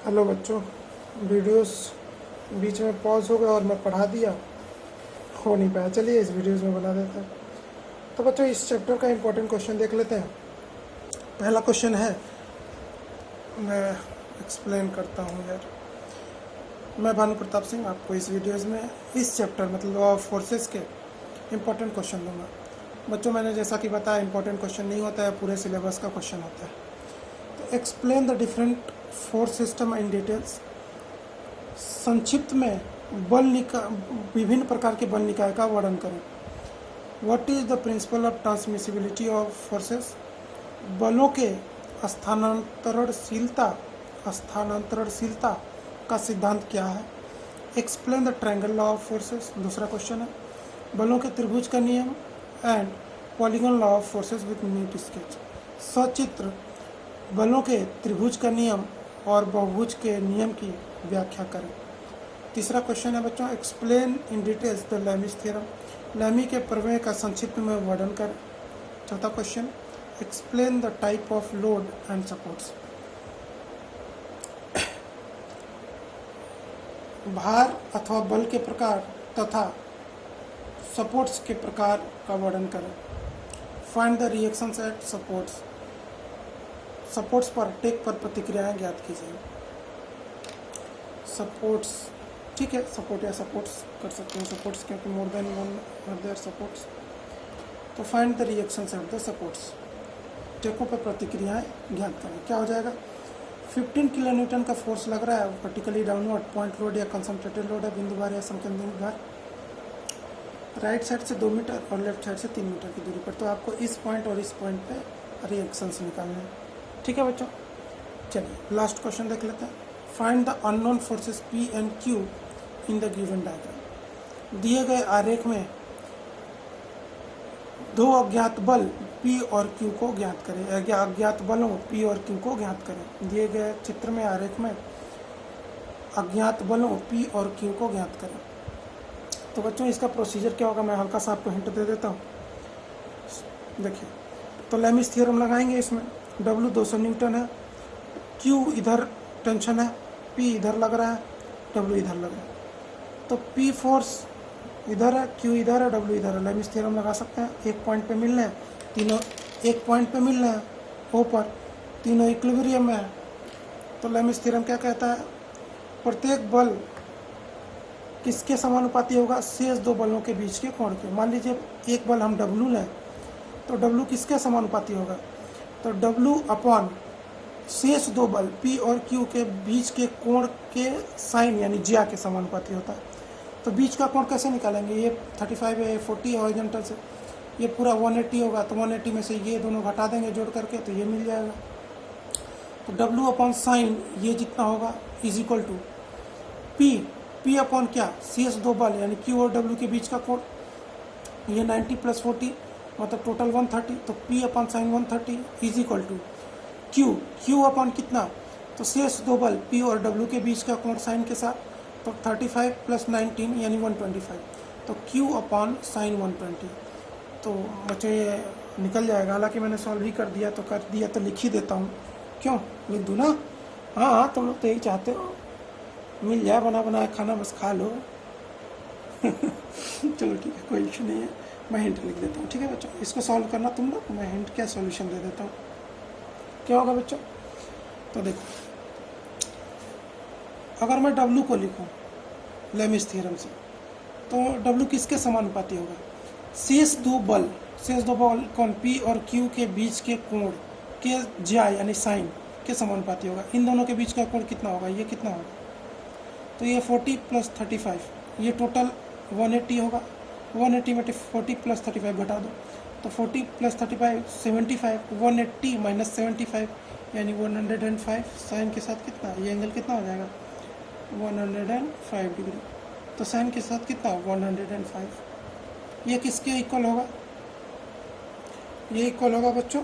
Hello बच्चों, videos बीच में pause हो गया और मैं पढ़ा दिया, हो नहीं पाया। चलिए इस वीडियोस में बना देते हैं। तो बच्चों, इस चैप्टर का इंपॉर्टेंट क्वेश्चन देख लेते हैं। पहला क्वेश्चन है, मैं एक्सप्लेन करता हूँ यार। मैं भानु प्रताप सिंह आपको इस वीडियोस में इस चैप्टर मतलब लॉ ऑफ फोर्सेस के इंपॉर्टेंट क्वेश्चन दूंगा। बच्चों, मैंने जैसा कि बताया, इंपॉर्टेंट क्वेश्चन नहीं होता है, पूरे सिलेबस का क्वेश्चन होता है। तो explain the different force system in details. संक्षिप्त में विभिन्न प्रकार के बल निकाय का वर्णन करें। What is the principle of transmissibility of forces. बलों के स्थानांतरणशीलता का सिद्धांत क्या है। Explain the triangle law of forces. दूसरा क्वेश्चन है, बलों के त्रिभुज का नियम and polygon law of forces with NEET sketch. सचित्र बलों के त्रिभुज का नियम और बहुभुज के नियम की व्याख्या करें। तीसरा क्वेश्चन है बच्चों, explain in details the Lami's theorem. Lammy के प्रमेय का संक्षिप्त में वर्णन करें। चौथा question, explain the type of load and supports. भार अथवा बल के प्रकार तथा सपोर्ट्स के प्रकार का वर्णन करें। Find the reactions at supports. Supports पर टेक पर प्रतिक्रियाएं ज्ञात कीजिए। सपोर्ट्स, ठीक है, सपोर्ट या सपोर्ट्स कर सकते हैं, सपोर्ट्स क्योंकि more than one are there supports. तो find the reactions at the supports. टेकों पर प्रतिक्रियाएं ज्ञात करें। क्या हो जाएगा, 15 किलो न्यूटन का फोर्स लग रहा है वर्टिकली डाउनवर्ड, पॉइंट लोड या कंसंट्रेटेड लोड है, बिंदु भार या संकेंद्रित भार, राइट साइड से 2 मीटर और लेफ्ट साइड से 3 मीटर की दूरी पर। तो आपको इस पॉइंट और इस पॉइंट पे रिएक्शंस निकालने हैं। ठीक है बच्चों, चलिए लास्ट क्वेश्चन देख लेते हैं। Find the unknown forces P and Q in the given diagram. दिए गए आरेख में दो अज्ञात बल P और Q को ज्ञात करें। अज्ञात बलों P और Q को ज्ञात करें। दिए गए चित्र में आरेख में अज्ञात बलों P और Q को ज्ञात करें। तो बच्चों, इसका प्रोसीजर क्या होगा, मैं हल्का सा आपको हिंट दे देता हूँ। देखिए, तो लैमिस थ्योरम लगाएंगे। इसमें W 200 न्यूटन है, Q इधर टेंशन है, P इधर लग रहा है, W इधर लग रहा है। तो P फोर्स इधर है, Q इधर है, W इधर है। लैमिस थ्योरम लगा सकते हैं। एक पॉइंट पे मिल रहे हैं तीनों, एक पॉइंट पे मिल रहे हैं ऊपर, तीनों इक्विलिब्रियम में है। तो लैमिस थ्योरम क्या कहता है, प्रत्येक बल किसके समानुपाती होगा, शेष दो बलों के बीच के कोण के। मान लीजिए एक बल हम W लें, तो W किसके समानुपाती होगा, तो W अपॉन शेष दो बल P और Q के बीच के कोण के साइन यानी ज्या के समानुपाती होता है। तो बीच का कोण कैसे निकालेंगे, ये 35 है, 40 है हॉरिजॉन्टल से, ये पूरा 180 होगा। तो 180 में से ये दोनों घटा देंगे जोड़ करके, तो ये मिल जाएगा। तो W अपॉन साइन ये जितना होगा is equal to P upon क्या, शेष दो बल यानी Q और W के बीच का कोण, ये 90 + 40 मतलब टोटल 130। तो P upon sine 130 is equal to Q upon कितना, तो शेष दो बल P और W के बीच का कोण साइन के साथ, तो 35 + 19 यानी 125। तो Q अपॉन साइन 120। तो बच्चों ये निकल जाएगा। हालांकि मैंने सॉल्व ही कर दिया, तो लिख ही देता हूँ। क्यों लिख दूँ ना, हाँ तुम लोग तो यही चाहते हो, मिल जाए बना बनाया खाना, बस खा लो। चलो ठीक है, कोई इशू नहीं है, मैं हिंट लिख देता हूँ। ठीक है बच्चों, इसको सॉल्व करना तुम लोग, मैं हिंट क्या सॉल्यूशन दे देता हूँ। क्या होगा बच्चों, तो देखो, अगर मैं W को लिखूं लैमिस थ्योरम से, तो W किसके समानुपाती होगा, शेष दो बल कौन P और Q के बीच के कोण के ज्या यानी साइन के समानुपाती होगा। इन दोनों के बीच का कोण कितना होगा, ये कितना होगा, तो ये 40 + 35, ये टोटल 180 होगा। 180 में 40 + 35 घटा दो, तो 40 + 35 75, 180 - 75 यानी 105। साइन के साथ कितना, ये एंगल कितना हो जाएगा 105 डिग्री। तो साइन के साथ कितना 105, ये किसके इक्वल होगा, ये इक्वल होगा बच्चों,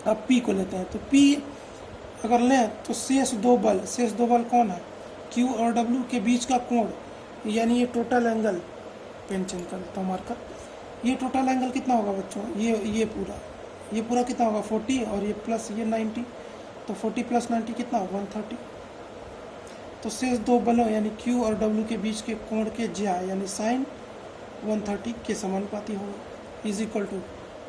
अब P को लेते हैं। तो P अगर लें तो शेष दो बल कौन है, Q और W के बीच का कोण, यानी ये टोटल एंगल, पेन चेंज कर देता हूँ मार्कर, ये टोटल एंगल कितना होगा बच्चों, ये पूरा कितना होगा 40 और ये प्लस ये 90। तो 40 + 90 कितना 130। तो शेष दो बलों यानी Q और W के बीच के कोण के ज्या यानी साइन 130 के समानुपाती होगा इज इक्वल टू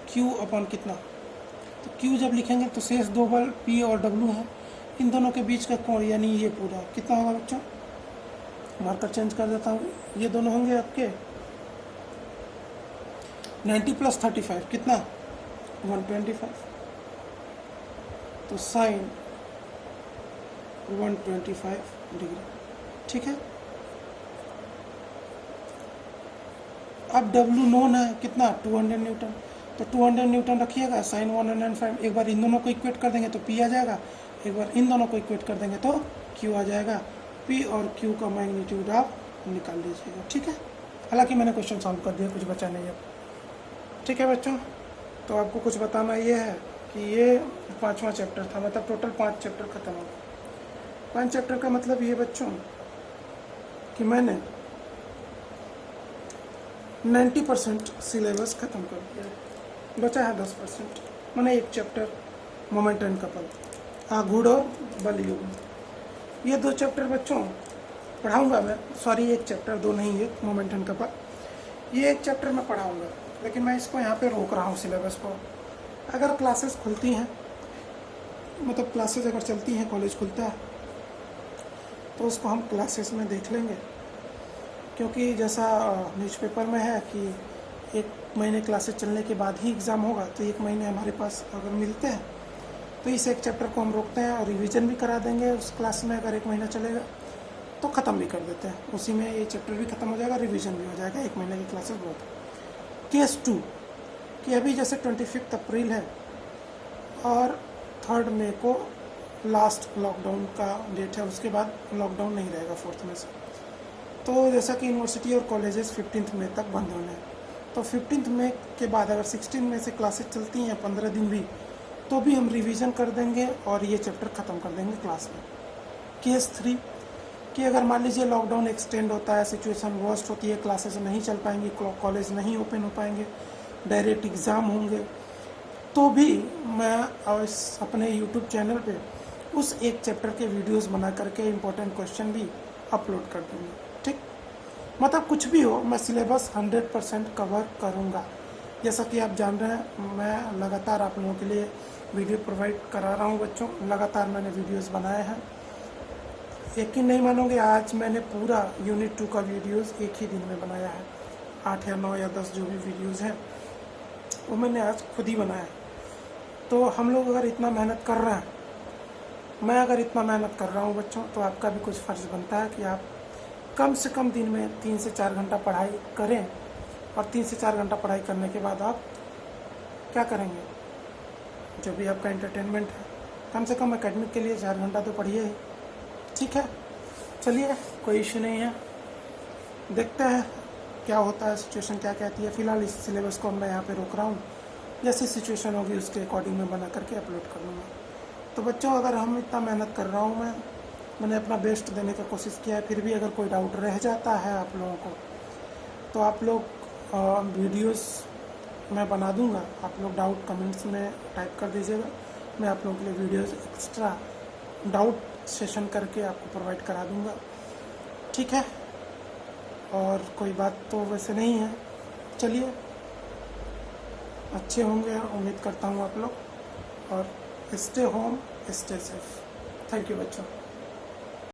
Q अपन कितना, तो Q जब लिखेंगे तो शेष दो बल P और W हैं, इन दोनों के बीच का कोण यानी ये पूरा कितना होगा बच्चों, मार्कर चेंज कर देता हूँ, ये दोनों होंगे आपके 90 + 35 कितना 125, तो साइन 125 डिग्री। ठीक है, अब W नोन है कितना 200 न्यूटन, तो 200 न्यूटन रखिएगा, साइन 105, एक बार इन दोनों को इक्वेट कर देंगे तो P आ जाएगा, एक बार इन दोनों को इक्वेट कर देंगे तो Q आ जाएगा। P और Q का मैग्नीट्यूड आप निकाल लीजिएगा। ठीक है, हालांकि मैंने क्वेश्चन सॉल्व कर दिया, कुछ बचा नहीं है। ठीक है बच्चों, तो आपको कुछ बताना ये है कि ये 5वां चैप्टर था, मतलब टोटल 5 चैप्टर खत्म हो गए। 5 चैप्टर का मतलब ये बच्चों कि मैंने 90% सिलेबस खत्म कर दिया, बचा है 10%, मैंने एक चैप्टर मोमेंट एंड कपल, आघूर्ण और बल युग्म, ये 2 चैप्टर बच्चों पढ़ाऊंगा मैं, सॉरी एक चैप्टर, 2 नहीं, एक मोमेंट एंड कपल, ये एक चैप्टर मैं पढ़ाऊंगा, लेकिन मैं इसको यहाँ पे रोक रहा हूँ सिलेबस को। अगर क्लासेस खुलती हैं, मतलब क्लासेस अगर चलती हैं, कॉलेज खुलता है तो उसको हम क्लासेस में देख लेंगे, क्योंकि जैसा न्यूज़पेपर में है कि 1 महीने क्लासेस चलने के बाद ही एग्ज़ाम होगा, तो 1 महीने हमारे पास अगर मिलते हैं तो इस एक चैप्टर को हम रोकते हैं और रिवीजन भी करा देंगे उस क्लास में, अगर 1 महीना चलेगा तो ख़त्म भी कर देते हैं, उसी में ये चैप्टर भी ख़त्म हो जाएगा, रिवीजन भी हो जाएगा, 1 महीने की क्लासेस बहुत है। केस 2 कि अभी जैसे 25 अप्रैल है और 3 मई को लास्ट लॉकडाउन का डेट है, उसके बाद लॉकडाउन नहीं रहेगा 4 मई से, तो जैसा कि यूनिवर्सिटी और कॉलेजेस 15 मई तक बंद होने हैं, तो 15 मई के बाद अगर 16 मई से क्लासेस चलती हैं 15 दिन भी, तो भी हम रिवीजन कर देंगे और ये चैप्टर ख़त्म कर देंगे क्लास में। केस 3 कि अगर मान लीजिए लॉकडाउन एक्सटेंड होता है, सिचुएशन वर्स्ट होती है, क्लासेस नहीं चल पाएंगी, कॉलेज नहीं ओपन हो पाएंगे, डायरेक्ट एग्ज़ाम होंगे, तो भी मैं अपने यूट्यूब चैनल पे उस एक चैप्टर के वीडियोस बना करके इम्पोर्टेंट क्वेश्चन भी अपलोड कर दूँगी। ठीक, मतलब कुछ भी हो, मैं सिलेबस 100% कवर करूँगा। जैसा कि आप जान रहे हैं, मैं लगातार आप लोगों के लिए वीडियो प्रोवाइड करा रहा हूँ बच्चों, लगातार मैंने वीडियोस बनाए हैं। यकीन नहीं मानोगे, आज मैंने पूरा यूनिट 2 का वीडियोस एक ही दिन में बनाया है, 8 या 9 या 10 जो भी वीडियोस हैं वो मैंने आज खुद ही बनाया है। तो हम लोग अगर इतना मेहनत कर रहे हैं, मैं अगर इतना मेहनत कर रहा हूँ बच्चों, तो आपका भी कुछ फ़र्ज़ बनता है कि आप कम से कम दिन में 3 से 4 घंटा पढ़ाई करें, और 3 से 4 घंटा पढ़ाई करने के बाद आप क्या करेंगे, जो भी आपका एंटरटेनमेंट है, कम से कम एकेडमिक के लिए 4 घंटा तो पढ़िए ही। ठीक है, चलिए कोई इशू नहीं है, देखते हैं क्या होता है, सिचुएशन क्या कहती है। फ़िलहाल इस सिलेबस को मैं यहाँ पे रोक रहा हूँ, जैसी सिचुएशन होगी उसके अकॉर्डिंग मैं बना करके अपलोड कर लूँगा। तो बच्चों, अगर हम इतना मेहनत कर रहा हूँ, मैंने अपना बेस्ट देने की कोशिश किया है, फिर भी अगर कोई डाउट रह जाता है आप लोगों को, तो आप लोग वीडियोस मैं बना दूंगा, आप लोग डाउट कमेंट्स में टाइप कर दीजिएगा, मैं आप लोगों के लिए वीडियोस एक्स्ट्रा डाउट सेशन करके आपको प्रोवाइड करा दूंगा। ठीक है, और कोई बात तो वैसे नहीं है। चलिए, अच्छे होंगे उम्मीद करता हूँ आप लोग, और stay home stay safe. Thank you बच्चों।